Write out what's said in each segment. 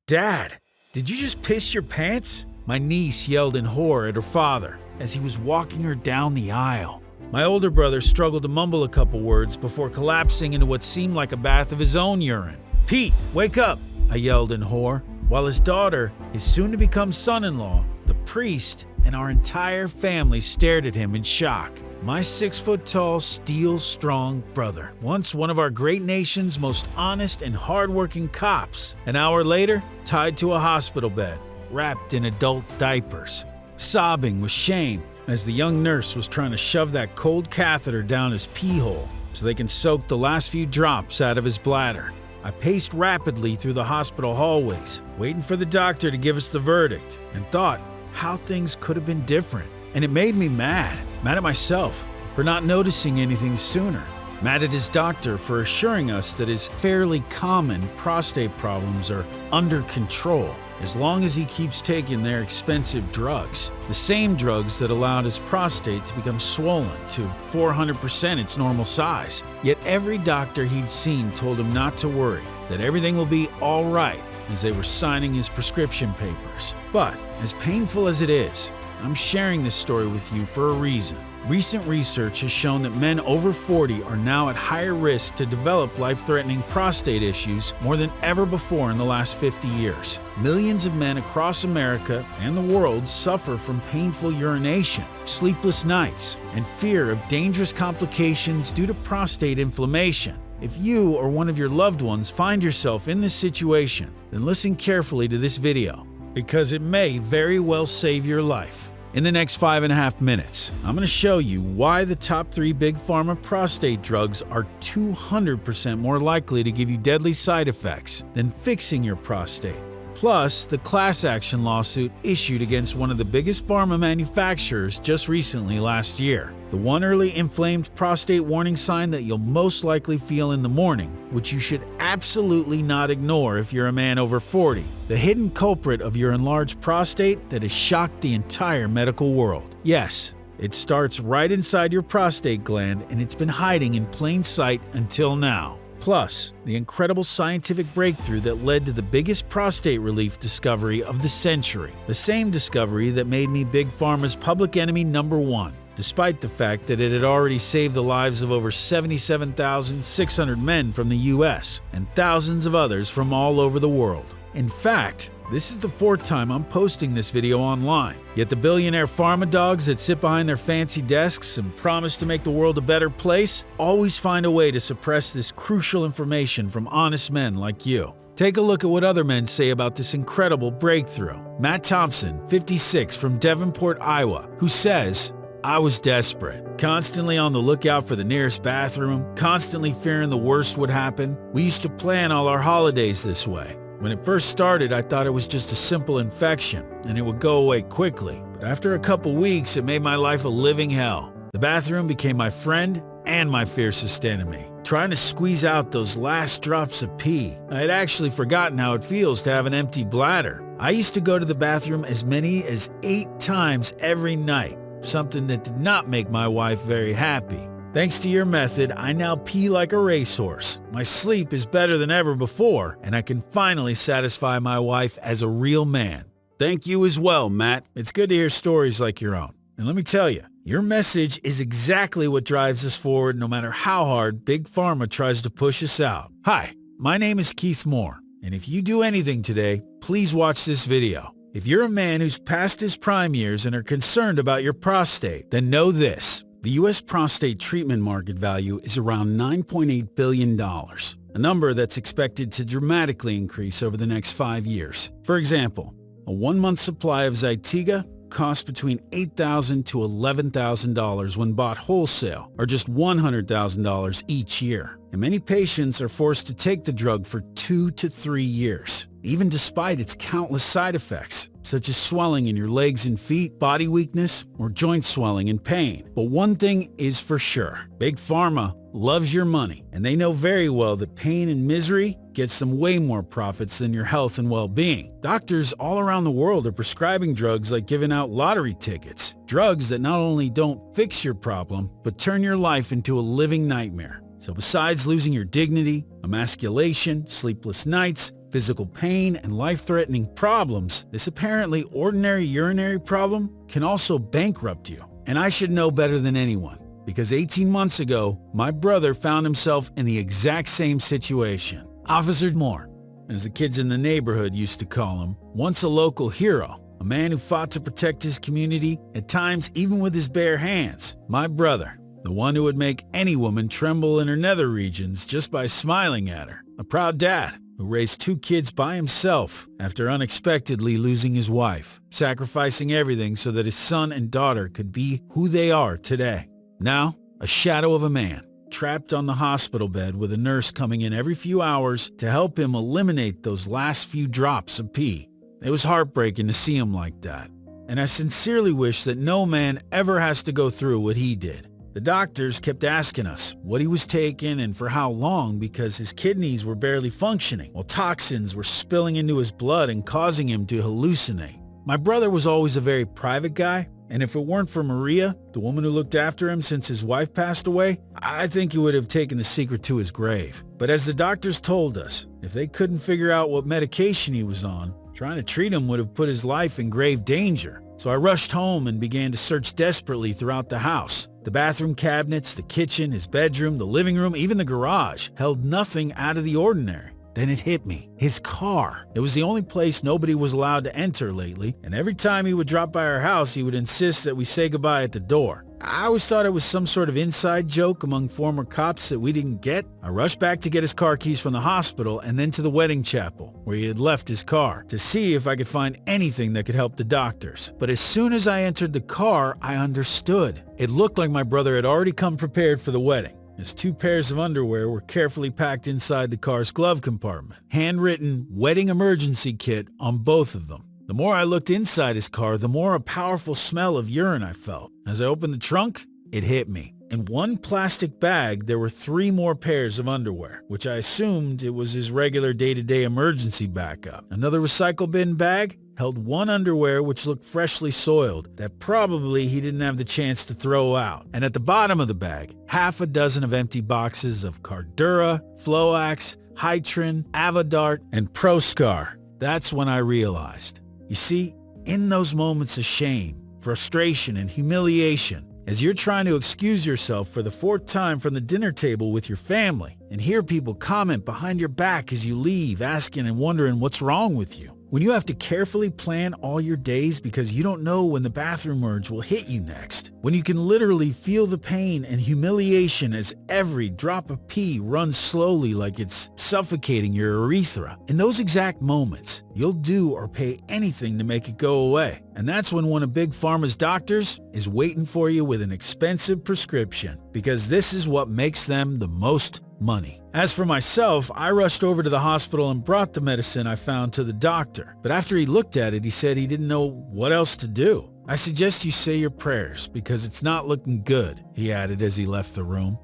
Dad, did you just piss your pants? My niece yelled in horror at her father as he was walking her down the aisle. My older brother struggled to mumble a couple words before collapsing into what seemed like a bath of his own urine. "Pete, wake up!" I yelled in horror, while his daughter, his soon-to-become son-in-law, the priest, and our entire family stared at him in shock. My 6-foot-tall, steel-strong brother, once one of our great nation's most honest and hardworking cops, an hour later, tied to a hospital bed, wrapped in adult diapers, sobbing with shame as the young nurse was trying to shove that cold catheter down his pee hole so they can soak the last few drops out of his bladder. I paced rapidly through the hospital hallways, waiting for the doctor to give us the verdict, and thought how things could have been different. And it made me mad at myself for not noticing anything sooner, mad at his doctor for assuring us that his fairly common prostate problems are under control as long as he keeps taking their expensive drugs, the same drugs that allowed his prostate to become swollen to 400% its normal size. Yet every doctor he'd seen told him not to worry, that everything will be all right as they were signing his prescription papers. But as painful as it is, I'm sharing this story with you for a reason. Recent research has shown that men over 40 are now at higher risk to develop life-threatening prostate issues more than ever before in the last 50 years. Millions of men across America and the world suffer from painful urination, sleepless nights, and fear of dangerous complications due to prostate inflammation. If you or one of your loved ones find yourself in this situation, then listen carefully to this video, because it may very well save your life. In the next 5.5 minutes, I'm going to show you why the top 3 big pharma prostate drugs are 200% more likely to give you deadly side effects than fixing your prostate. Plus, the class action lawsuit issued against one of the biggest pharma manufacturers just recently last year. The one early inflamed prostate warning sign that you'll most likely feel in the morning, which you should absolutely not ignore if you're a man over 40. The hidden culprit of your enlarged prostate that has shocked the entire medical world. Yes, it starts right inside your prostate gland, and it's been hiding in plain sight until now. Plus, the incredible scientific breakthrough that led to the biggest prostate relief discovery of the century. The same discovery that made me Big Pharma's public enemy number 1, despite the fact that it had already saved the lives of over 77,600 men from the US and thousands of others from all over the world. In fact, this is the 4th time I'm posting this video online, yet the billionaire pharma dogs that sit behind their fancy desks and promise to make the world a better place always find a way to suppress this crucial information from honest men like you. Take a look at what other men say about this incredible breakthrough. Matt Thompson, 56, from Devonport, Iowa, who says, "I was desperate, constantly on the lookout for the nearest bathroom, constantly fearing the worst would happen. We used to plan all our holidays this way. When it first started, I thought it was just a simple infection and it would go away quickly. But after a couple weeks, it made my life a living hell. The bathroom became my friend and my fiercest enemy. Trying to squeeze out those last drops of pee. I had actually forgotten how it feels to have an empty bladder. I used to go to the bathroom as many as 8 times every night, something that did not make my wife very happy. Thanks to your method, I now pee like a racehorse. My sleep is better than ever before, and I can finally satisfy my wife as a real man." Thank you as well, Matt. It's good to hear stories like your own. And let me tell you, your message is exactly what drives us forward no matter how hard Big Pharma tries to push us out. Hi, my name is Keith Moore, and if you do anything today, please watch this video. If you're a man who's past his prime years and are concerned about your prostate, then know this. The U.S. prostate treatment market value is around $9.8 billion, a number that's expected to dramatically increase over the next 5 years. For example, a 1-month supply of Zytiga costs between $8,000 to $11,000 when bought wholesale, or just $100,000 each year. And many patients are forced to take the drug for 2 to 3 years, even despite its countless side effects, such as swelling in your legs and feet, body weakness, or joint swelling and pain. But one thing is for sure, Big Pharma loves your money, and they know very well that pain and misery gets them way more profits than your health and well-being. Doctors all around the world are prescribing drugs like giving out lottery tickets, drugs that not only don't fix your problem, but turn your life into a living nightmare. So besides losing your dignity, emasculation, sleepless nights, physical pain, and life-threatening problems, this apparently ordinary urinary problem can also bankrupt you. And I should know better than anyone, because 18 months ago, my brother found himself in the exact same situation. Officer Moore, as the kids in the neighborhood used to call him, once a local hero, a man who fought to protect his community, at times even with his bare hands. My brother, the one who would make any woman tremble in her nether regions just by smiling at her. A proud dad who raised 2 kids by himself after unexpectedly losing his wife, sacrificing everything so that his son and daughter could be who they are today. Now, a shadow of a man, trapped on the hospital bed with a nurse coming in every few hours to help him eliminate those last few drops of pee. It was heartbreaking to see him like that, and I sincerely wish that no man ever has to go through what he did. The doctors kept asking us what he was taking and for how long because his kidneys were barely functioning, while toxins were spilling into his blood and causing him to hallucinate. My brother was always a very private guy, and if it weren't for Maria, the woman who looked after him since his wife passed away, I think he would have taken the secret to his grave. But as the doctors told us, if they couldn't figure out what medication he was on, trying to treat him would have put his life in grave danger. So I rushed home and began to search desperately throughout the house. The bathroom cabinets, the kitchen, his bedroom, the living room, even the garage held nothing out of the ordinary. Then it hit me. His car. It was the only place nobody was allowed to enter lately, and every time he would drop by our house, he would insist that we say goodbye at the door. I always thought it was some sort of inside joke among former cops that we didn't get. I rushed back to get his car keys from the hospital and then to the wedding chapel, where he had left his car, to see if I could find anything that could help the doctors. But as soon as I entered the car, I understood. It looked like my brother had already come prepared for the wedding. His 2 pairs of underwear were carefully packed inside the car's glove compartment. Handwritten wedding emergency kit on both of them. The more I looked inside his car, the more a powerful smell of urine I felt. As I opened the trunk, it hit me. In one plastic bag, there were 3 more pairs of underwear, which I assumed it was his regular day-to-day emergency backup. Another recycle bin bag held 1 underwear which looked freshly soiled, that probably he didn't have the chance to throw out. And at the bottom of the bag, half a dozen of empty boxes of Cardura, Floax, Hytrin, Avodart, and Proscar. That's when I realized. You see, in those moments of shame, frustration, and humiliation, as you're trying to excuse yourself for the 4th time from the dinner table with your family and hear people comment behind your back as you leave, asking and wondering what's wrong with you, when you have to carefully plan all your days because you don't know when the bathroom urge will hit you next, when you can literally feel the pain and humiliation as every drop of pee runs slowly like it's suffocating your urethra, in those exact moments, you'll do or pay anything to make it go away. And that's when one of Big Pharma's doctors is waiting for you with an expensive prescription, because this is what makes them the most money. As for myself, I rushed over to the hospital and brought the medicine I found to the doctor. But after he looked at it, he said he didn't know what else to do. I suggest you say your prayers because it's not looking good, he added as he left the room.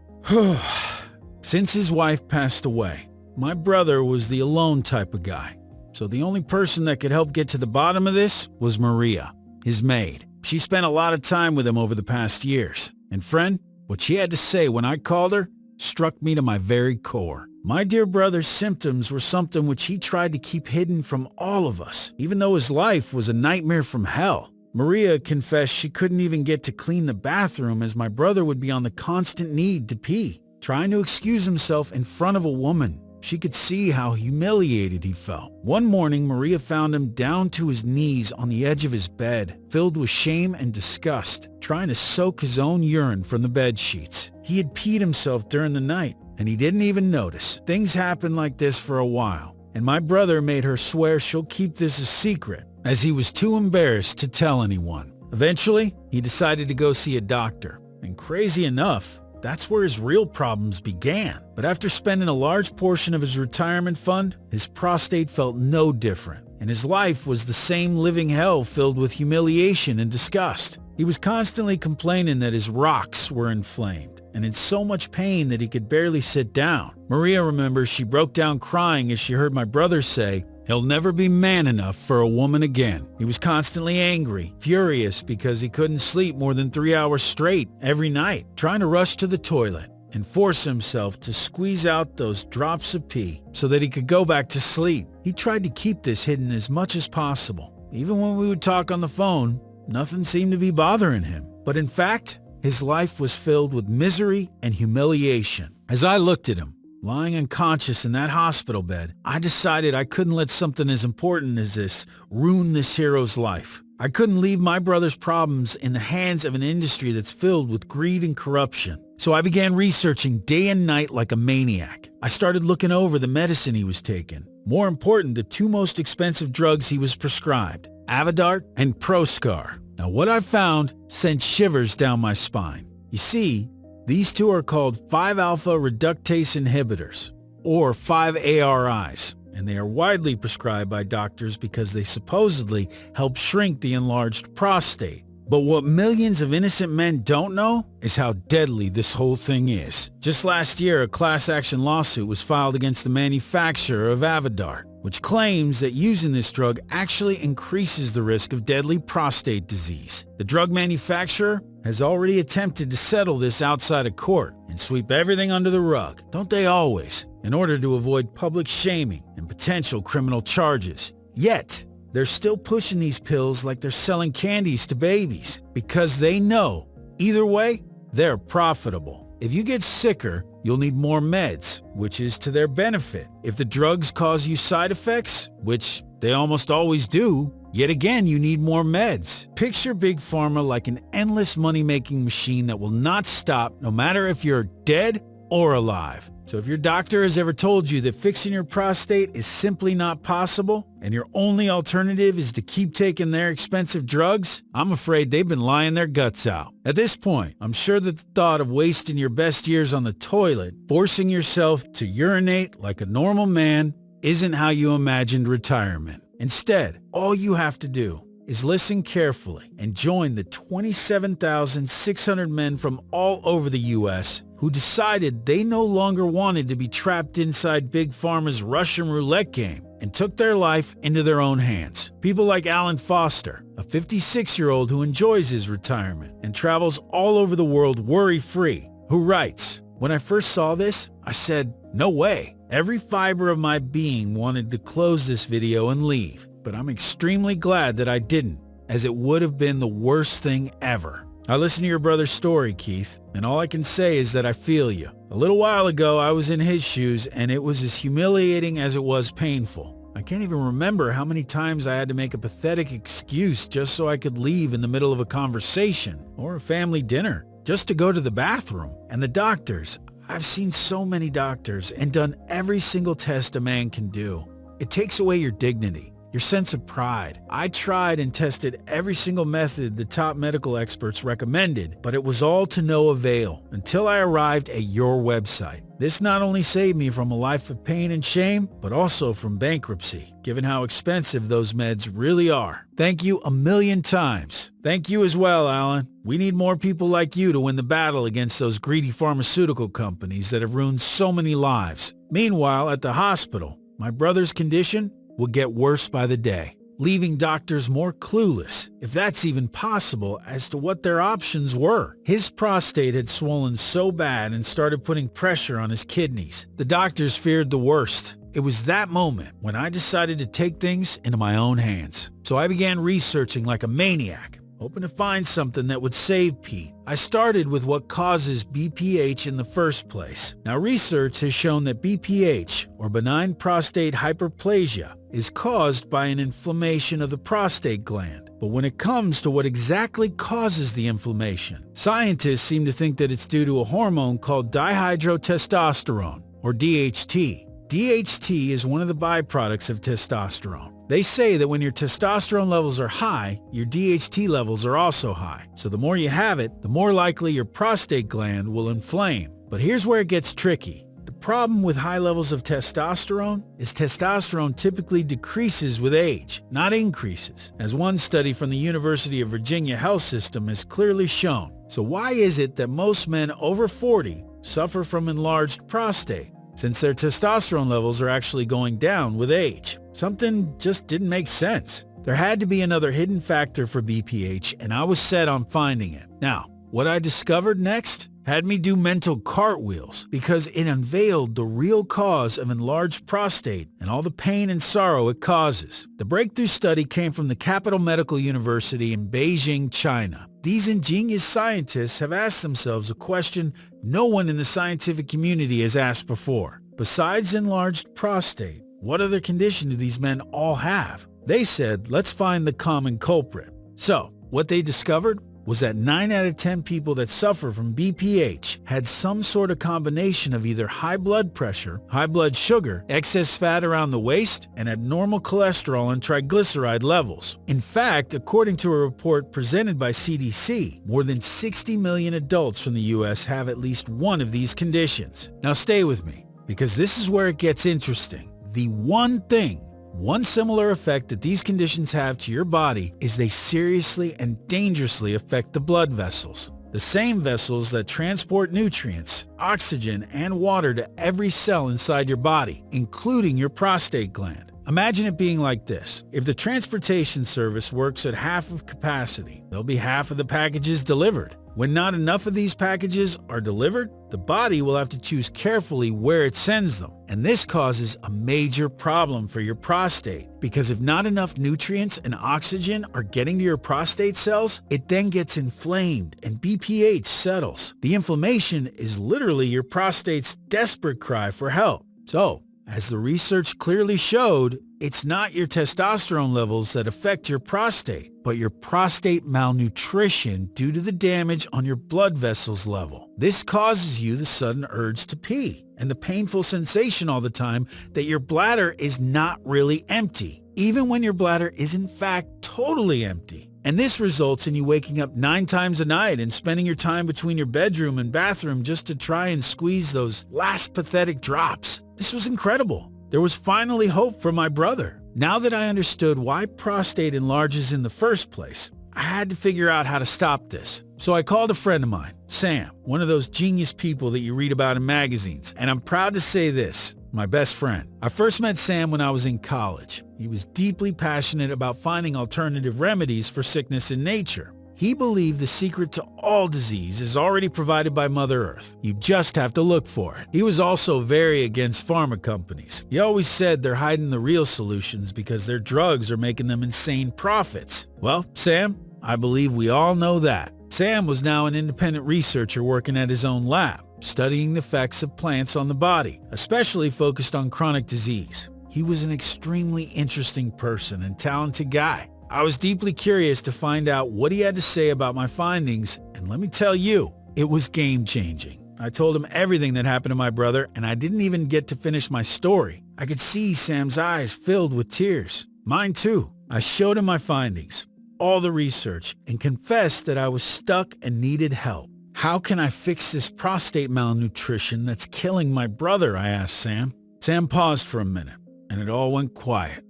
Since his wife passed away, my brother was the alone type of guy. So the only person that could help get to the bottom of this was Maria, his maid. She spent a lot of time with him over the past years. And friend, what she had to say when I called her struck me to my very core. My dear brother's symptoms were something which he tried to keep hidden from all of us, even though his life was a nightmare from hell. Maria confessed she couldn't even get to clean the bathroom as my brother would be on the constant need to pee, trying to excuse himself in front of a woman. She could see how humiliated he felt. One morning, Maria found him down to his knees on the edge of his bed, filled with shame and disgust, trying to soak his own urine from the bed sheets. He had peed himself during the night, and he didn't even notice. Things happened like this for a while, and my brother made her swear she'll keep this a secret, as he was too embarrassed to tell anyone. Eventually, he decided to go see a doctor, and crazy enough, that's where his real problems began. But after spending a large portion of his retirement fund, his prostate felt no different, and his life was the same living hell filled with humiliation and disgust. He was constantly complaining that his rocks were inflamed, and in so much pain that he could barely sit down. Maria remembers she broke down crying as she heard my brother say, "He'll never be man enough for a woman again." He was constantly angry, furious because he couldn't sleep more than 3 hours straight every night, trying to rush to the toilet and force himself to squeeze out those drops of pee so that he could go back to sleep. He tried to keep this hidden as much as possible. Even when we would talk on the phone, nothing seemed to be bothering him. But in fact, his life was filled with misery and humiliation. As I looked at him, lying unconscious in that hospital bed, I decided I couldn't let something as important as this ruin this hero's life. I couldn't leave my brother's problems in the hands of an industry that's filled with greed and corruption. So I began researching day and night like a maniac. I started looking over the medicine he was taking. More important, the two most expensive drugs he was prescribed, Avodart and Proscar. Now what I found sent shivers down my spine. You see, these two are called 5-alpha reductase inhibitors, or 5-ARIs, and they are widely prescribed by doctors because they supposedly help shrink the enlarged prostate. But what millions of innocent men don't know is how deadly this whole thing is. Just last year, a class action lawsuit was filed against the manufacturer of Avodart, which claims that using this drug actually increases the risk of deadly prostate disease. The drug manufacturer has already attempted to settle this outside of court and sweep everything under the rug, don't they always, in order to avoid public shaming and potential criminal charges. Yet, they're still pushing these pills like they're selling candies to babies because they know, either way, they're profitable. If you get sicker, you'll need more meds, which is to their benefit. If the drugs cause you side effects, which they almost always do, yet again you need more meds. Picture Big Pharma like an endless money-making machine that will not stop no matter if you're dead or alive. So if your doctor has ever told you that fixing your prostate is simply not possible and your only alternative is to keep taking their expensive drugs, I'm afraid they've been lying their guts out. At this point, I'm sure that the thought of wasting your best years on the toilet, forcing yourself to urinate like a normal man, isn't how you imagined retirement. Instead, all you have to do is listen carefully and join the 27,600 men from all over the U.S. who decided they no longer wanted to be trapped inside Big Pharma's Russian roulette game and took their life into their own hands. People like Alan Foster, a 56-year-old who enjoys his retirement and travels all over the world worry-free, who writes, "When I first saw this, I said, no way. Every fiber of my being wanted to close this video and leave, but I'm extremely glad that I didn't, as it would have been the worst thing ever." I listened to your brother's story, Keith, and all I can say is that I feel you. A little while ago, I was in his shoes, and it was as humiliating as it was painful. I can't even remember how many times I had to make a pathetic excuse just so I could leave in the middle of a conversation or a family dinner, just to go to the bathroom. And the doctors, I've seen so many doctors and done every single test a man can do. It takes away your dignity, your sense of pride. I tried and tested every single method the top medical experts recommended, but it was all to no avail until I arrived at your website. This not only saved me from a life of pain and shame, but also from bankruptcy, given how expensive those meds really are. Thank you a million times. Thank you as well, Alan. We need more people like you to win the battle against those greedy pharmaceutical companies that have ruined so many lives. Meanwhile, at the hospital, my brother's condition will get worse by the day, leaving doctors more clueless, if that's even possible, as to what their options were. His prostate had swollen so bad and started putting pressure on his kidneys. The doctors feared the worst. It was that moment when I decided to take things into my own hands. So I began researching like a maniac, hoping to find something that would save Pete. I started with what causes BPH in the first place. Now, research has shown that BPH, or benign prostate hyperplasia, is caused by an inflammation of the prostate gland. But when it comes to what exactly causes the inflammation, scientists seem to think that it's due to a hormone called dihydrotestosterone, or DHT. DHT is one of the byproducts of testosterone. They say that when your testosterone levels are high, your DHT levels are also high. So the more you have it, the more likely your prostate gland will inflame. But here's where it gets tricky. The problem with high levels of testosterone is testosterone typically decreases with age, not increases, as one study from the University of Virginia Health System has clearly shown. So why is it that most men over 40 suffer from enlarged prostate, since their testosterone levels are actually going down with age? Something just didn't make sense. There had to be another hidden factor for BPH, and I was set on finding it. Now, What I discovered next had me do mental cartwheels because it unveiled the real cause of enlarged prostate and all the pain and sorrow it causes. The breakthrough study came from the Capital Medical University in Beijing, China. These ingenious scientists have asked themselves a question no one in the scientific community has asked before. Besides enlarged prostate, what other condition do these men all have? They said, let's find the common culprit. So, what they discovered was that 9 out of 10 people that suffer from BPH had some sort of combination of either high blood pressure, high blood sugar, excess fat around the waist, and abnormal cholesterol and triglyceride levels. In fact, according to a report presented by CDC, more than 60 million adults from the US have at least one of these conditions. Now stay with me, because this is where it gets interesting. The one similar effect that these conditions have to your body is they seriously and dangerously affect the blood vessels. The same vessels that transport nutrients, oxygen, and water to every cell inside your body, including your prostate gland. Imagine it being like this. If the transportation service works at half of capacity, there'll be half of the packages delivered. When not enough of these packages are delivered, the body will have to choose carefully where it sends them. And this causes a major problem for your prostate, because if not enough nutrients and oxygen are getting to your prostate cells, it then gets inflamed and BPH settles. The inflammation is literally your prostate's desperate cry for help. So, as the research clearly showed, it's not your testosterone levels that affect your prostate, but your prostate malnutrition due to the damage on your blood vessels level. This causes you the sudden urge to pee and the painful sensation all the time that your bladder is not really empty, even when your bladder is in fact totally empty. And this results in you waking up 9 times a night and spending your time between your bedroom and bathroom just to try and squeeze those last pathetic drops. This was incredible. There was finally hope for my brother. Now that I understood why prostate enlarges in the first place, I had to figure out how to stop this. So I called a friend of mine, Sam, one of those genius people that you read about in magazines. And I'm proud to say this, my best friend. I first met Sam when I was in college. He was deeply passionate about finding alternative remedies for sickness in nature. He believed the secret to all disease is already provided by Mother Earth. You just have to look for it. He was also very against pharma companies. He always said they're hiding the real solutions because their drugs are making them insane profits. Well, Sam, I believe we all know that. Sam was now an independent researcher working at his own lab, studying the effects of plants on the body, especially focused on chronic disease. He was an extremely interesting person and talented guy. I was deeply curious to find out what he had to say about my findings, and let me tell you, it was game-changing. I told him everything that happened to my brother, and I didn't even get to finish my story. I could see Sam's eyes filled with tears. Mine too. I showed him my findings, all the research, and confessed that I was stuck and needed help. How can I fix this prostate malnutrition that's killing my brother? I asked Sam. Sam paused for a minute, and it all went quiet.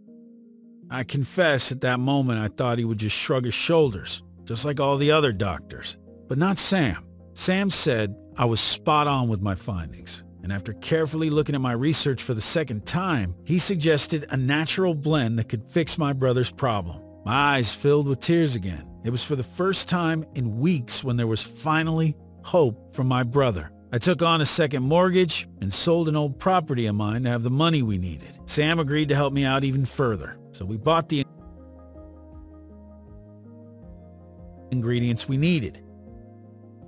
I confess at that moment I thought he would just shrug his shoulders, just like all the other doctors. But not Sam. Sam said I was spot on with my findings, and after carefully looking at my research for the second time, he suggested a natural blend that could fix my brother's problem. My eyes filled with tears again. It was for the first time in weeks when there was finally hope for my brother. I took on a second mortgage and sold an old property of mine to have the money we needed. Sam agreed to help me out even further. So we bought the ingredients we needed,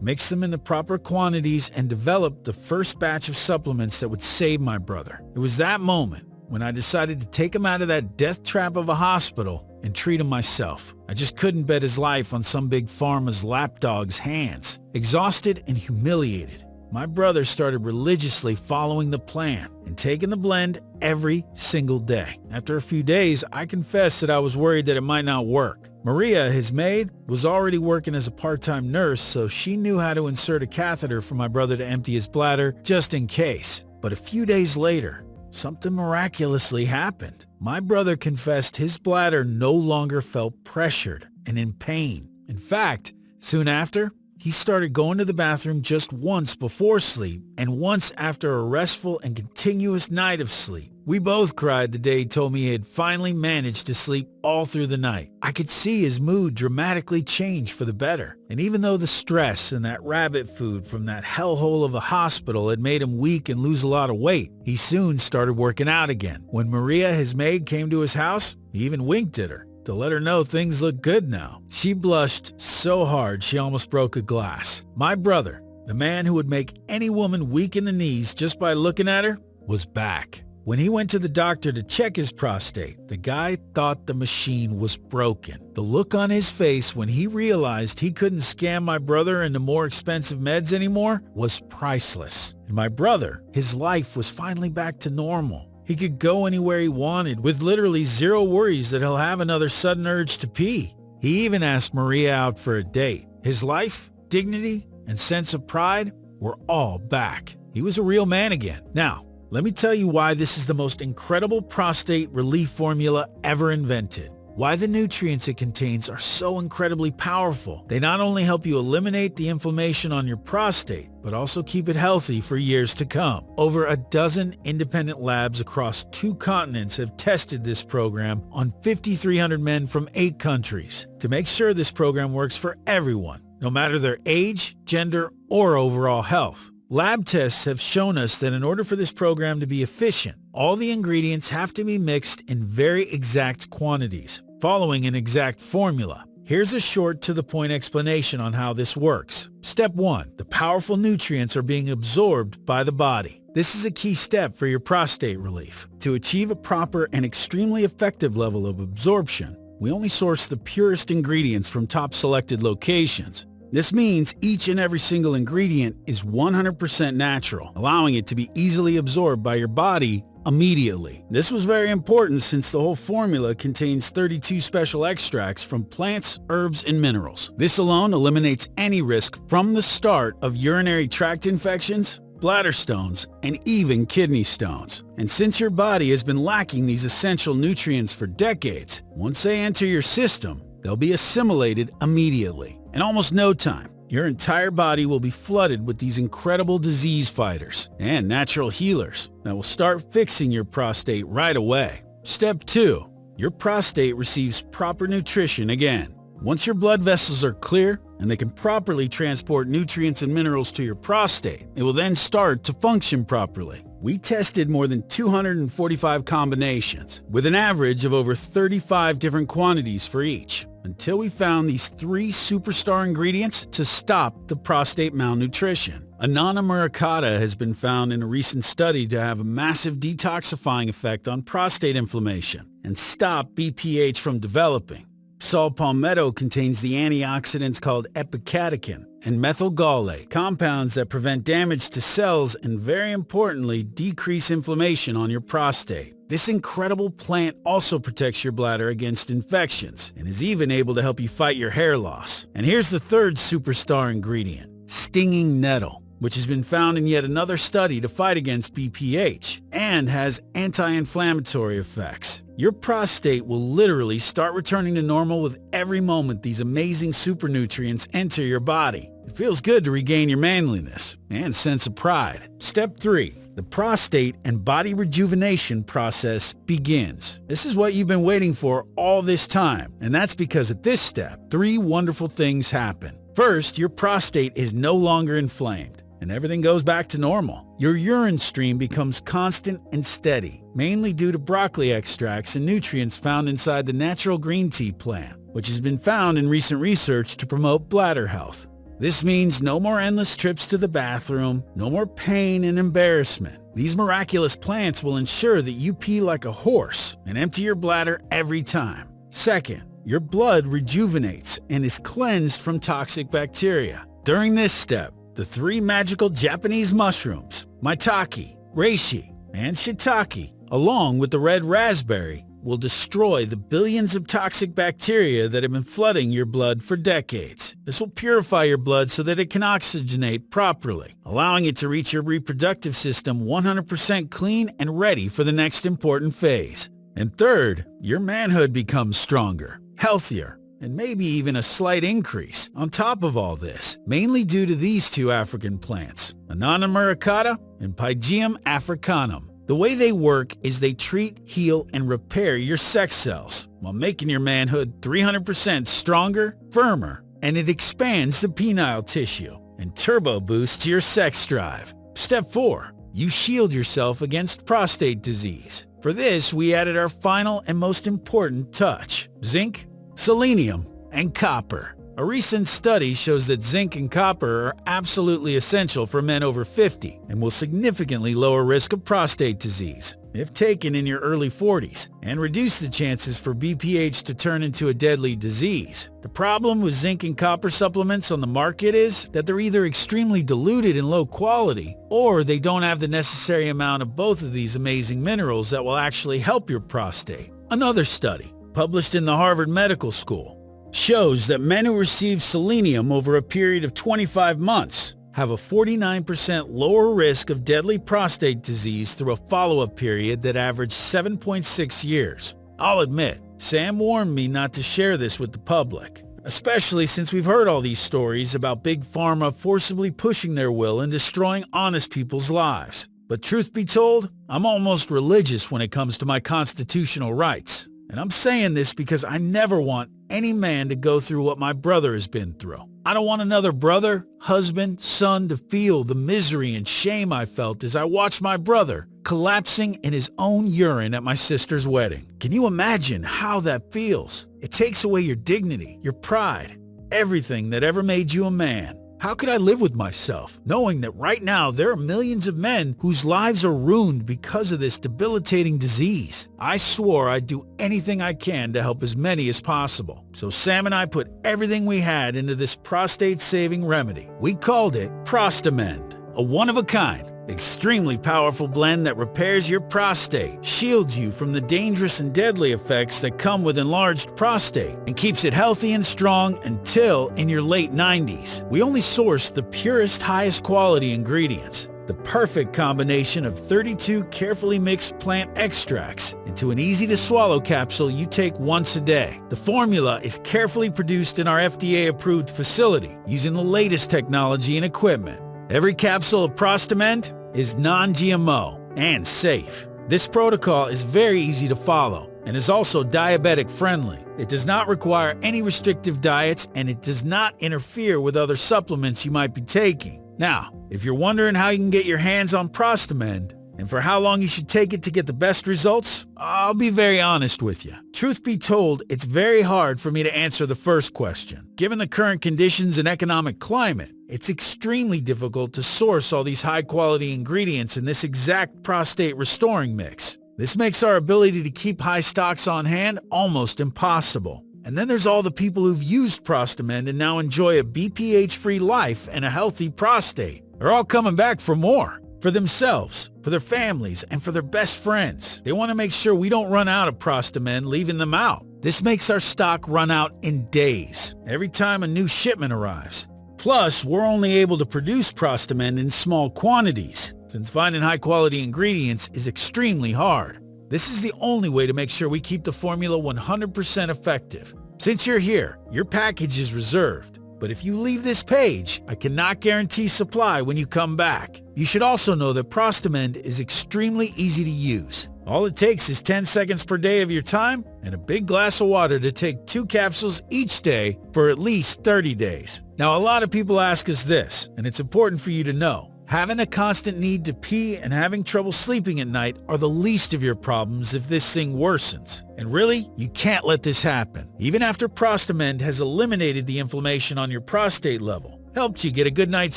mixed them in the proper quantities, and developed the first batch of supplements that would save my brother. It was that moment when I decided to take him out of that death trap of a hospital and treat him myself. I just couldn't bet his life on some big pharma's lapdog's hands. Exhausted and humiliated, my brother started religiously following the plan and taking the blend every single day. After a few days, I confessed that I was worried that it might not work. Maria, his maid, was already working as a part-time nurse, so she knew how to insert a catheter for my brother to empty his bladder just in case. But a few days later, something miraculously happened. My brother confessed his bladder no longer felt pressured and in pain. In fact, soon after, he started going to the bathroom just once before sleep and once after a restful and continuous night of sleep. We both cried the day he told me he had finally managed to sleep all through the night. I could see his mood dramatically change for the better. And even though the stress and that rabbit food from that hellhole of a hospital had made him weak and lose a lot of weight, he soon started working out again. When Maria, his maid, came to his house, he even winked at her to let her know things look good now. She blushed so hard she almost broke a glass. My brother, the man who would make any woman weak in the knees just by looking at her, was back. When he went to the doctor to check his prostate, the guy thought the machine was broken. The look on his face when he realized he couldn't scam my brother into more expensive meds anymore was priceless. And my brother, his life was finally back to normal. He could go anywhere he wanted with literally zero worries that he'll have another sudden urge to pee. He even asked Maria out for a date. His life, dignity, and sense of pride were all back. He was a real man again. Now, let me tell you why this is the most incredible prostate relief formula ever invented. Why the nutrients it contains are so incredibly powerful. They not only help you eliminate the inflammation on your prostate, but also keep it healthy for years to come. Over a dozen independent labs across 2 continents have tested this program on 5,300 men from 8 countries to make sure this program works for everyone, no matter their age, gender, or overall health. Lab tests have shown us that in order for this program to be efficient, all the ingredients have to be mixed in very exact quantities, following an exact formula. Here's a short to-the-point explanation on how this works. Step 1. The powerful nutrients are being absorbed by the body. This is a key step for your prostate relief. To achieve a proper and extremely effective level of absorption, we only source the purest ingredients from top selected locations. This means each and every single ingredient is 100% natural, allowing it to be easily absorbed by your body immediately. This was very important since the whole formula contains 32 special extracts from plants, herbs, and minerals. This alone eliminates any risk from the start of urinary tract infections, bladder stones, and even kidney stones. And since your body has been lacking these essential nutrients for decades, once they enter your system, they'll be assimilated immediately. In almost no time, your entire body will be flooded with these incredible disease fighters and natural healers that will start fixing your prostate right away. Step 2. Your prostate receives proper nutrition again. Once your blood vessels are clear and they can properly transport nutrients and minerals to your prostate, it will then start to function properly. We tested more than 245 combinations, with an average of over 35 different quantities for each, until we found these 3 superstar ingredients to stop the prostate malnutrition. Annona muricata has been found in a recent study to have a massive detoxifying effect on prostate inflammation and stop BPH from developing. Saw palmetto contains the antioxidants called epicatechin and methylgalate, compounds that prevent damage to cells and, very importantly, decrease inflammation on your prostate. This incredible plant also protects your bladder against infections and is even able to help you fight your hair loss. And here's the 3rd superstar ingredient, stinging nettle, which has been found in yet another study to fight against BPH and has anti-inflammatory effects. Your prostate will literally start returning to normal with every moment these amazing super nutrients enter your body. It feels good to regain your manliness and sense of pride. Step 3. The prostate and body rejuvenation process begins. This is what you've been waiting for all this time, and that's because at this step, 3 wonderful things happen. First, your prostate is no longer inflamed, and everything goes back to normal. Your urine stream becomes constant and steady, mainly due to broccoli extracts and nutrients found inside the natural green tea plant, which has been found in recent research to promote bladder health. This means no more endless trips to the bathroom, no more pain and embarrassment. These miraculous plants will ensure that you pee like a horse and empty your bladder every time. Second, your blood rejuvenates and is cleansed from toxic bacteria. During this step, the 3 magical Japanese mushrooms, maitake, reishi, and shiitake, along with the red raspberry, will destroy the billions of toxic bacteria that have been flooding your blood for decades. This will purify your blood so that it can oxygenate properly, allowing it to reach your reproductive system 100% clean and ready for the next important phase. And third, your manhood becomes stronger, healthier, and maybe even a slight increase on top of all this, mainly due to these 2 African plants, Annona muricata and Pygeum africanum. The way they work is they treat, heal, and repair your sex cells while making your manhood 300% stronger, firmer, and it expands the penile tissue and turbo boosts your sex drive. Step 4. You shield yourself against prostate disease. For this, we added our final and most important touch: zinc, selenium, and copper. A recent study shows that zinc and copper are absolutely essential for men over 50 and will significantly lower risk of prostate disease if taken in your early 40s and reduce the chances for BPH to turn into a deadly disease. The problem with zinc and copper supplements on the market is that they're either extremely diluted and low quality, or they don't have the necessary amount of both of these amazing minerals that will actually help your prostate. Another study, published in the Harvard Medical School, shows that men who receive selenium over a period of 25 months have a 49% lower risk of deadly prostate disease through a follow-up period that averaged 7.6 years. I'll admit, Sam warned me not to share this with the public, especially since we've heard all these stories about Big Pharma forcibly pushing their will and destroying honest people's lives. But truth be told, I'm almost religious when it comes to my constitutional rights. And I'm saying this because I never want any man to go through what my brother has been through. I don't want another brother, husband, son to feel the misery and shame I felt as I watched my brother collapsing in his own urine at my sister's wedding. Can you imagine how that feels? It takes away your dignity, your pride, everything that ever made you a man. How could I live with myself, knowing that right now there are millions of men whose lives are ruined because of this debilitating disease? I swore I'd do anything I can to help as many as possible. So Sam and I put everything we had into this prostate-saving remedy. We called it ProstaMend, a one-of-a-kind, extremely powerful blend that repairs your prostate, shields you from the dangerous and deadly effects that come with enlarged prostate, and keeps it healthy and strong until in your late 90s. We only source the purest, highest quality ingredients, the perfect combination of 32 carefully mixed plant extracts into an easy-to-swallow capsule you take once a day. The formula is carefully produced in our FDA-approved facility using the latest technology and equipment. Every capsule of ProstaMend is non-GMO and safe. This protocol is very easy to follow and is also diabetic friendly. It does not require any restrictive diets and it does not interfere with other supplements you might be taking. Now, if you're wondering how you can get your hands on ProstaMend and for how long you should take it to get the best results, I'll be very honest with you. Truth be told, it's very hard for me to answer the first question. Given the current conditions and economic climate, it's extremely difficult to source all these high-quality ingredients in this exact prostate restoring mix. This makes our ability to keep high stocks on hand almost impossible. And then there's all the people who've used ProstaMend and now enjoy a BPH-free life and a healthy prostate. They're all coming back for more. For themselves, for their families, and for their best friends. They want to make sure we don't run out of ProstaMend leaving them out. This makes our stock run out in days, every time a new shipment arrives. Plus, we're only able to produce ProstaMend in small quantities, since finding high-quality ingredients is extremely hard. This is the only way to make sure we keep the formula 100% effective. Since you're here, your package is reserved. But if you leave this page, I cannot guarantee supply when you come back. You should also know that ProstaMend is extremely easy to use. All it takes is 10 seconds per day of your time and a big glass of water to take 2 capsules each day for at least 30 days. Now, a lot of people ask us this, and it's important for you to know. Having a constant need to pee and having trouble sleeping at night are the least of your problems if this thing worsens. And really, you can't let this happen. Even after ProstaMend has eliminated the inflammation on your prostate level, helped you get a good night's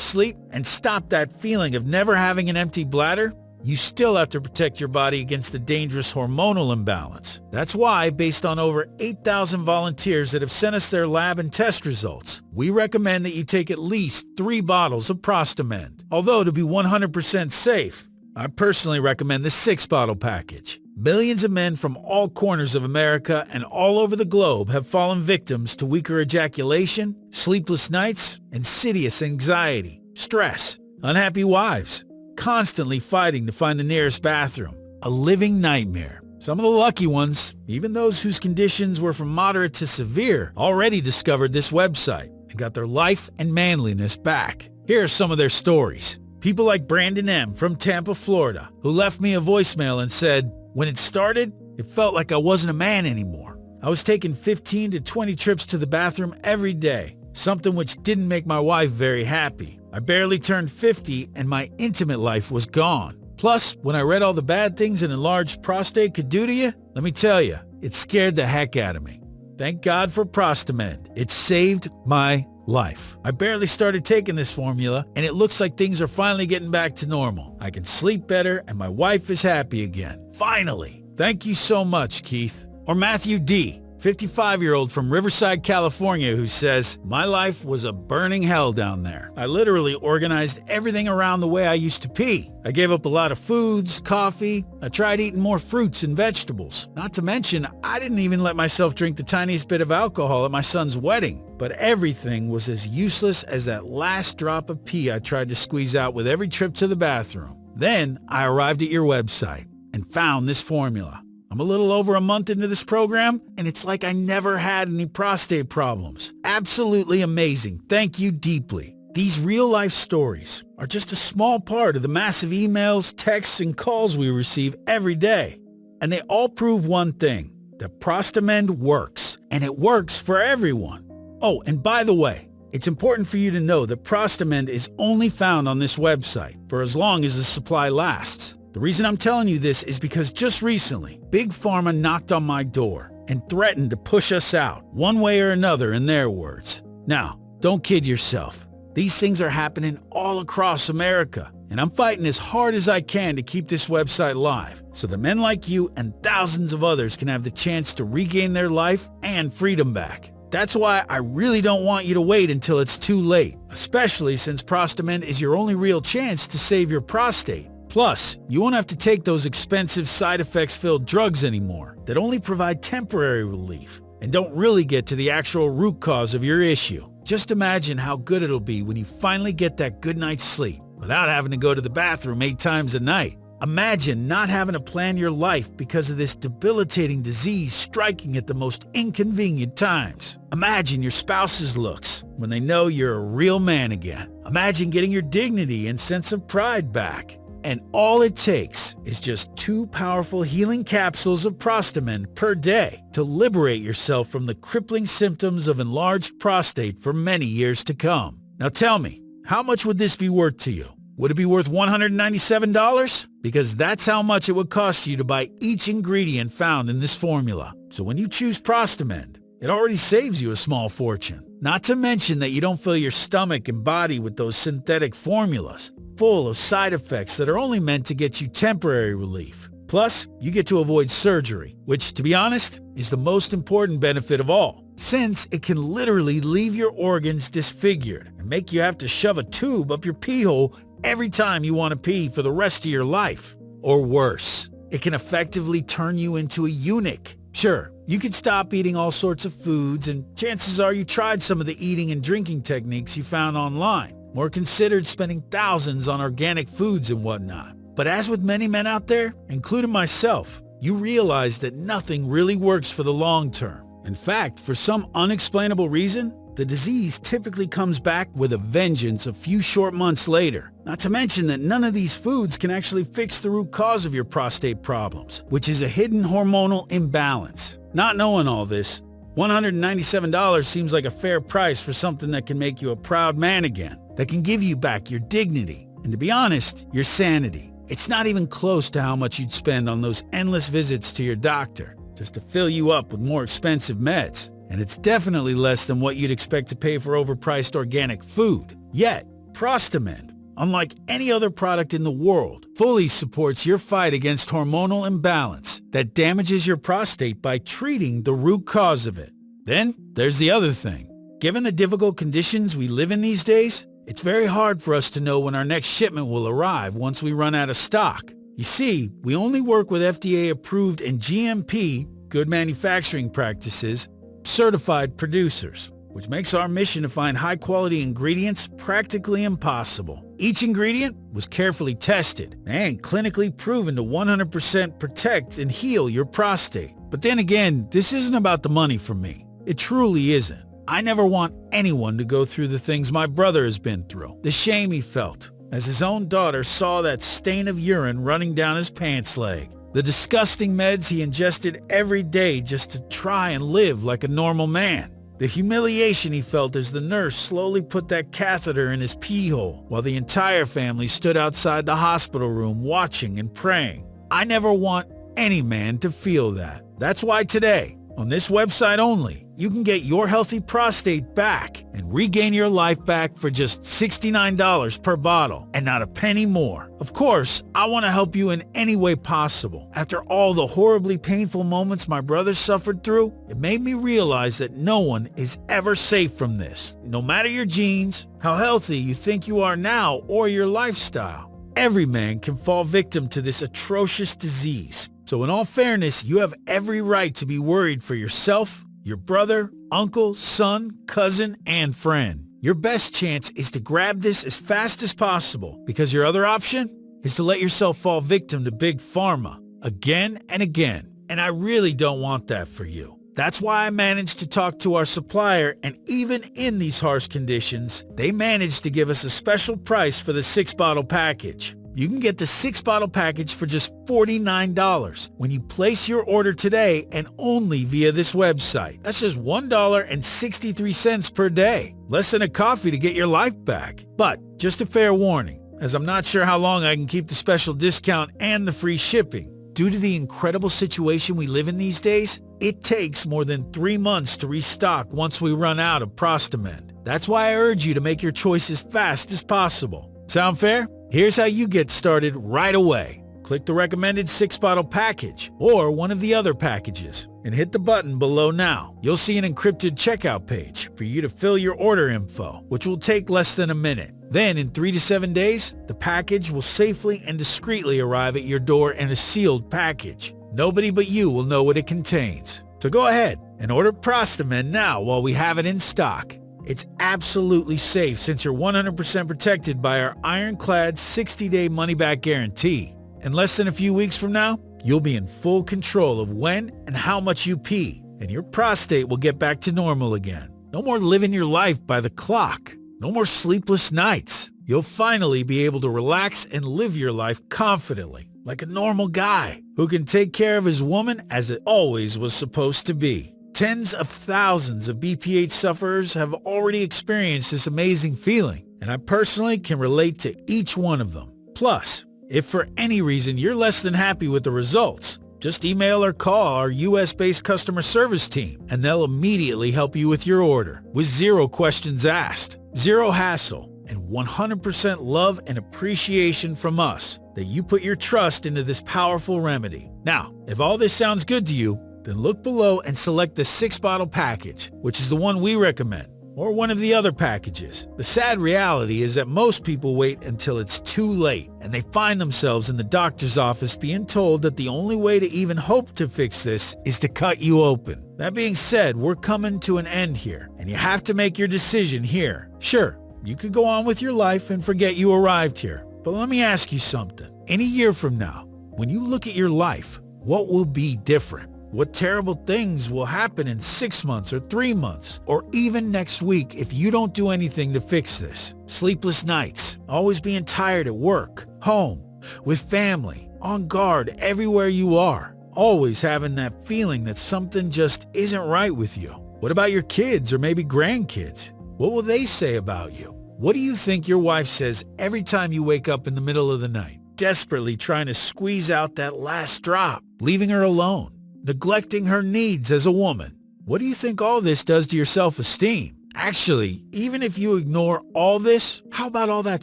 sleep, and stopped that feeling of never having an empty bladder, you still have to protect your body against the dangerous hormonal imbalance. That's why, based on over 8,000 volunteers that have sent us their lab and test results, we recommend that you take at least 3 bottles of ProstaMend. Although, to be 100% safe, I personally recommend the 6-bottle package. Millions of men from all corners of America and all over the globe have fallen victims to weaker ejaculation, sleepless nights, insidious anxiety, stress, unhappy wives, constantly fighting to find the nearest bathroom. A living nightmare. Some of the lucky ones, even those whose conditions were from moderate to severe, already discovered this website and got their life and manliness back. Here are some of their stories. People like Brandon M. from Tampa, Florida, who left me a voicemail and said, when it started, it felt like I wasn't a man anymore. I was taking 15 to 20 trips to the bathroom every day, something which didn't make my wife very happy. I barely turned 50 and my intimate life was gone. Plus, when I read all the bad things an enlarged prostate could do to you, let me tell you, it scared the heck out of me. Thank God for ProstaMend. It saved my life. I barely started taking this formula, and it looks like things are finally getting back to normal. I can sleep better, and my wife is happy again. Finally. Thank you so much, Keith. Or Matthew D., 55-year-old from Riverside, California, who says, my life was a burning hell down there. I literally organized everything around the way I used to pee. I gave up a lot of foods, coffee. I tried eating more fruits and vegetables. Not to mention, I didn't even let myself drink the tiniest bit of alcohol at my son's wedding. But everything was as useless as that last drop of pee I tried to squeeze out with every trip to the bathroom. Then I arrived at your website and found this formula. I'm a little over a month into this program, and it's like I never had any prostate problems. Absolutely amazing. Thank you deeply. These real-life stories are just a small part of the massive emails, texts, and calls we receive every day. And they all prove one thing, that ProstaMend works, and it works for everyone. Oh, and by the way, it's important for you to know that ProstaMend is only found on this website for as long as the supply lasts. The reason I'm telling you this is because just recently, Big Pharma knocked on my door and threatened to push us out, one way or another in their words. Now, don't kid yourself. These things are happening all across America, and I'm fighting as hard as I can to keep this website live, so that men like you and thousands of others can have the chance to regain their life and freedom back. That's why I really don't want you to wait until it's too late, especially since ProstaMend is your only real chance to save your prostate. Plus, you won't have to take those expensive side effects-filled drugs anymore that only provide temporary relief and don't really get to the actual root cause of your issue. Just imagine how good it'll be when you finally get that good night's sleep without having to go to the bathroom 8 times a night. Imagine not having to plan your life because of this debilitating disease striking at the most inconvenient times. Imagine your spouse's looks when they know you're a real man again. Imagine getting your dignity and sense of pride back. And all it takes is just 2 powerful healing capsules of ProstaMend per day to liberate yourself from the crippling symptoms of enlarged prostate for many years to come. Now tell me, how much would this be worth to you? Would it be worth $197? Because that's how much it would cost you to buy each ingredient found in this formula. So when you choose ProstaMend, it already saves you a small fortune. Not to mention that you don't fill your stomach and body with those synthetic formulas, full of side effects that are only meant to get you temporary relief. Plus, you get to avoid surgery, which, to be honest, is the most important benefit of all, since it can literally leave your organs disfigured and make you have to shove a tube up your pee hole every time you want to pee for the rest of your life. Or worse, it can effectively turn you into a eunuch. Sure, you could stop eating all sorts of foods, and chances are you tried some of the eating and drinking techniques you found online, or considered spending thousands on organic foods and whatnot. But as with many men out there, including myself, you realize that nothing really works for the long term. In fact, for some unexplainable reason, the disease typically comes back with a vengeance a few short months later. Not to mention that none of these foods can actually fix the root cause of your prostate problems, which is a hidden hormonal imbalance. Not knowing all this, $197 seems like a fair price for something that can make you a proud man again, that can give you back your dignity, and to be honest, your sanity. It's not even close to how much you'd spend on those endless visits to your doctor just to fill you up with more expensive meds. And it's definitely less than what you'd expect to pay for overpriced organic food. Yet, ProstaMend, unlike any other product in the world, fully supports your fight against hormonal imbalance that damages your prostate by treating the root cause of it. Then, there's the other thing. Given the difficult conditions we live in these days, it's very hard for us to know when our next shipment will arrive once we run out of stock. You see, we only work with FDA-approved and GMP, good manufacturing practices, certified producers, which makes our mission to find high-quality ingredients practically impossible. Each ingredient was carefully tested and clinically proven to 100% protect and heal your prostate. But then again, this isn't about the money for me. It truly isn't. I never want anyone to go through the things my brother has been through, the shame he felt, as his own daughter saw that stain of urine running down his pants leg. The disgusting meds he ingested every day just to try and live like a normal man. The humiliation he felt as the nurse slowly put that catheter in his pee hole while the entire family stood outside the hospital room watching and praying. I never want any man to feel that. That's why today, on this website only, you can get your healthy prostate back and regain your life back for just $69 per bottle and not a penny more. Of course, I want to help you in any way possible. After all the horribly painful moments my brother suffered through, it made me realize that no one is ever safe from this. No matter your genes, how healthy you think you are now, or your lifestyle, every man can fall victim to this atrocious disease. So in all fairness, you have every right to be worried for yourself, your brother, uncle, son, cousin, and friend. Your best chance is to grab this as fast as possible, because your other option is to let yourself fall victim to Big Pharma again and again. And I really don't want that for you. That's why I managed to talk to our supplier, and even in these harsh conditions, they managed to give us a special price for the 6-bottle package. You can get the 6-bottle package for just $49 when you place your order today, and only via this website. That's just $1.63 per day. Less than a coffee to get your life back. But just a fair warning, as I'm not sure how long I can keep the special discount and the free shipping. Due to the incredible situation we live in these days, it takes more than 3 months to restock once we run out of ProstaMend. That's why I urge you to make your choice as fast as possible. Sound fair? Here's how you get started right away. Click the recommended 6-bottle package or one of the other packages and hit the button below now. You'll see an encrypted checkout page for you to fill your order info, which will take less than a minute. Then in 3 to 7 days, the package will safely and discreetly arrive at your door in a sealed package. Nobody but you will know what it contains. So go ahead and order ProstaMend now while we have it in stock. It's absolutely safe since you're 100% protected by our ironclad 60-day money-back guarantee. In less than a few weeks from now, you'll be in full control of when and how much you pee, and your prostate will get back to normal again. No more living your life by the clock. No more sleepless nights. You'll finally be able to relax and live your life confidently, like a normal guy who can take care of his woman as it always was supposed to be. Tens of thousands of BPH sufferers have already experienced this amazing feeling, and I personally can relate to each one of them. Plus, if for any reason you're less than happy with the results, just email or call our US-based customer service team, and they'll immediately help you with your order with 0 questions asked, 0 hassle, and 100% love and appreciation from us that you put your trust into this powerful remedy. Now, if all this sounds good to you, then look below and select the 6-bottle package, which is the one we recommend, or one of the other packages. The sad reality is that most people wait until it's too late, and they find themselves in the doctor's office being told that the only way to even hope to fix this is to cut you open. That being said, we're coming to an end here, and you have to make your decision here. Sure, you could go on with your life and forget you arrived here, but let me ask you something. In a year from now, when you look at your life, what will be different? What terrible things will happen in 6 months or 3 months, or even next week if you don't do anything to fix this? Sleepless nights, always being tired at work, home, with family, on guard everywhere you are, always having that feeling that something just isn't right with you. What about your kids or maybe grandkids? What will they say about you? What do you think your wife says every time you wake up in the middle of the night, desperately trying to squeeze out that last drop, leaving her alone? Neglecting her needs as a woman. What do you think all this does to your self-esteem? Actually, even if you ignore all this, how about all that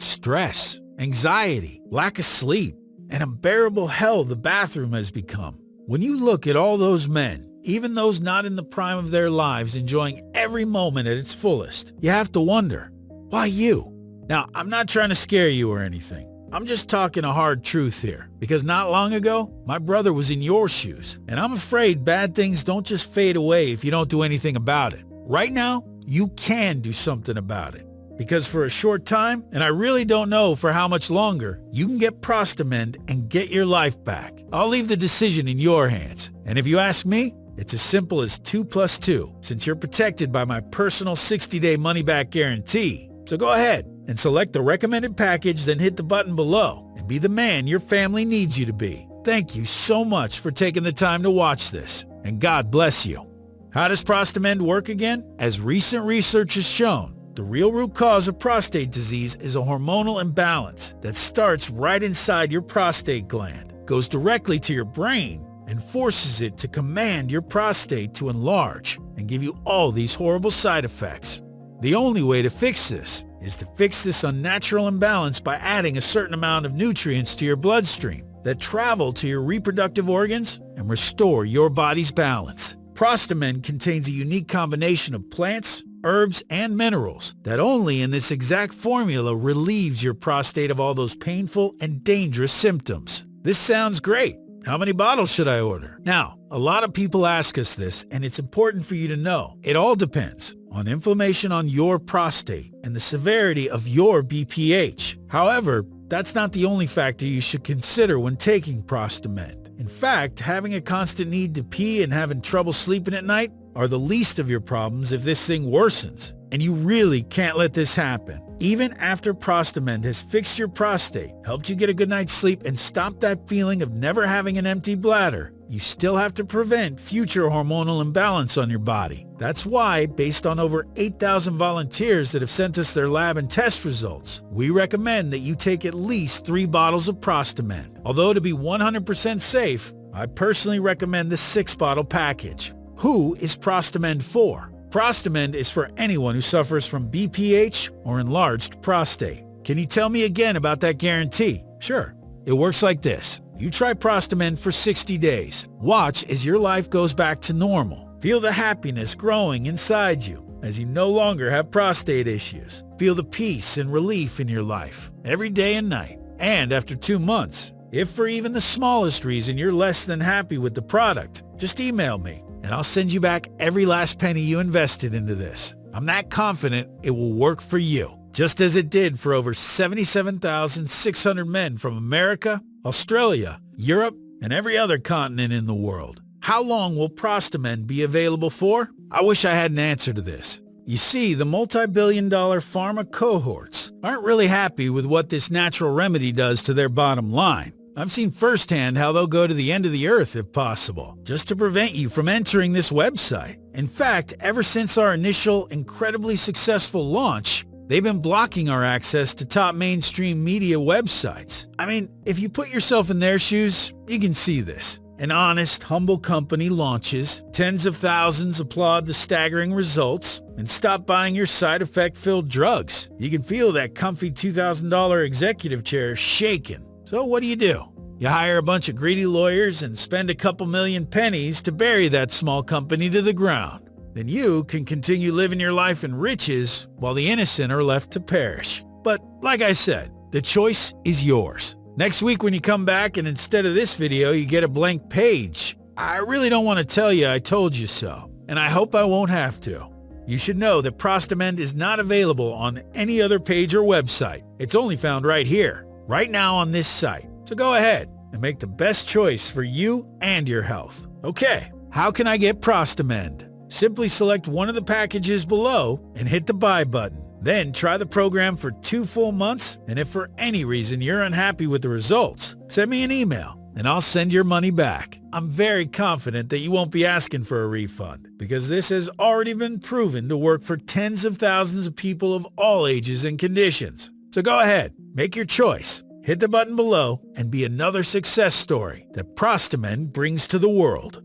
stress, anxiety, lack of sleep, and unbearable hell the bathroom has become? When you look at all those men, even those not in the prime of their lives enjoying every moment at its fullest, you have to wonder, why you? Now, I'm not trying to scare you or anything. I'm just talking a hard truth here, because not long ago, my brother was in your shoes, and I'm afraid bad things don't just fade away if you don't do anything about it. Right now, you can do something about it, because for a short time, and I really don't know for how much longer, you can get ProstaMend and get your life back. I'll leave the decision in your hands, and if you ask me, it's as simple as 2 plus 2, since you're protected by my personal 60-day money-back guarantee. So go ahead, and select the recommended package, then hit the button below and be the man your family needs you to be. Thank you so much for taking the time to watch this, and God bless you. How does ProstaMend work again? As recent research has shown, the real root cause of prostate disease is a hormonal imbalance that starts right inside your prostate gland, goes directly to your brain, and forces it to command your prostate to enlarge and give you all these horrible side effects. The only way to fix this is to fix this unnatural imbalance by adding a certain amount of nutrients to your bloodstream that travel to your reproductive organs and restore your body's balance. ProstaMend contains a unique combination of plants, herbs, and minerals that only in this exact formula relieves your prostate of all those painful and dangerous symptoms. This sounds great. How many bottles should I order? Now, a lot of people ask us this, and it's important for you to know. It all depends on inflammation on your prostate and the severity of your BPH. However, that's not the only factor you should consider when taking ProstaMend. In fact, having a constant need to pee and having trouble sleeping at night are the least of your problems if this thing worsens. And you really can't let this happen. Even after ProstaMend has fixed your prostate, helped you get a good night's sleep, and stopped that feeling of never having an empty bladder, you still have to prevent future hormonal imbalance on your body. That's why, based on over 8,000 volunteers that have sent us their lab and test results, we recommend that you take at least 3 bottles of ProstaMend. Although to be 100% safe, I personally recommend the 6-bottle package. Who is ProstaMend for? ProstaMend is for anyone who suffers from BPH or enlarged prostate. Can you tell me again about that guarantee? Sure. It works like this. You try ProstaMend for 60 days. Watch as your life goes back to normal. Feel the happiness growing inside you as you no longer have prostate issues. Feel the peace and relief in your life every day and night. And after 2 months, if for even the smallest reason you're less than happy with the product, just email me and I'll send you back every last penny you invested into this. I'm that confident it will work for you, just as it did for over 77,600 men from America, Australia, Europe, and every other continent in the world. How long will ProstaMend be available for? I wish I had an answer to this. You see, the multi-billion-dollar pharma cohorts aren't really happy with what this natural remedy does to their bottom line. I've seen firsthand how they'll go to the end of the earth if possible, just to prevent you from entering this website. In fact, ever since our initial incredibly successful launch, they've been blocking our access to top mainstream media websites. I mean, if you put yourself in their shoes, you can see this. An honest, humble company launches, tens of thousands applaud the staggering results, and stop buying your side effect-filled drugs. You can feel that comfy $2,000 executive chair shaking. So what do? You hire a bunch of greedy lawyers and spend a couple million pennies to bury that small company to the ground. Then you can continue living your life in riches while the innocent are left to perish. But like I said, the choice is yours. Next week when you come back and instead of this video you get a blank page, I really don't want to tell you I told you so, and I hope I won't have to. You should know that ProstaMend is not available on any other page or website. It's only found right here, right now on this site. So go ahead and make the best choice for you and your health. Okay, how can I get ProstaMend? Simply select one of the packages below and hit the buy button. Then try the program for 2 full months, and if for any reason you're unhappy with the results, send me an email and I'll send your money back. I'm very confident that you won't be asking for a refund because this has already been proven to work for tens of thousands of people of all ages and conditions. So go ahead, make your choice. Hit the button below and be another success story that ProstaMend brings to the world.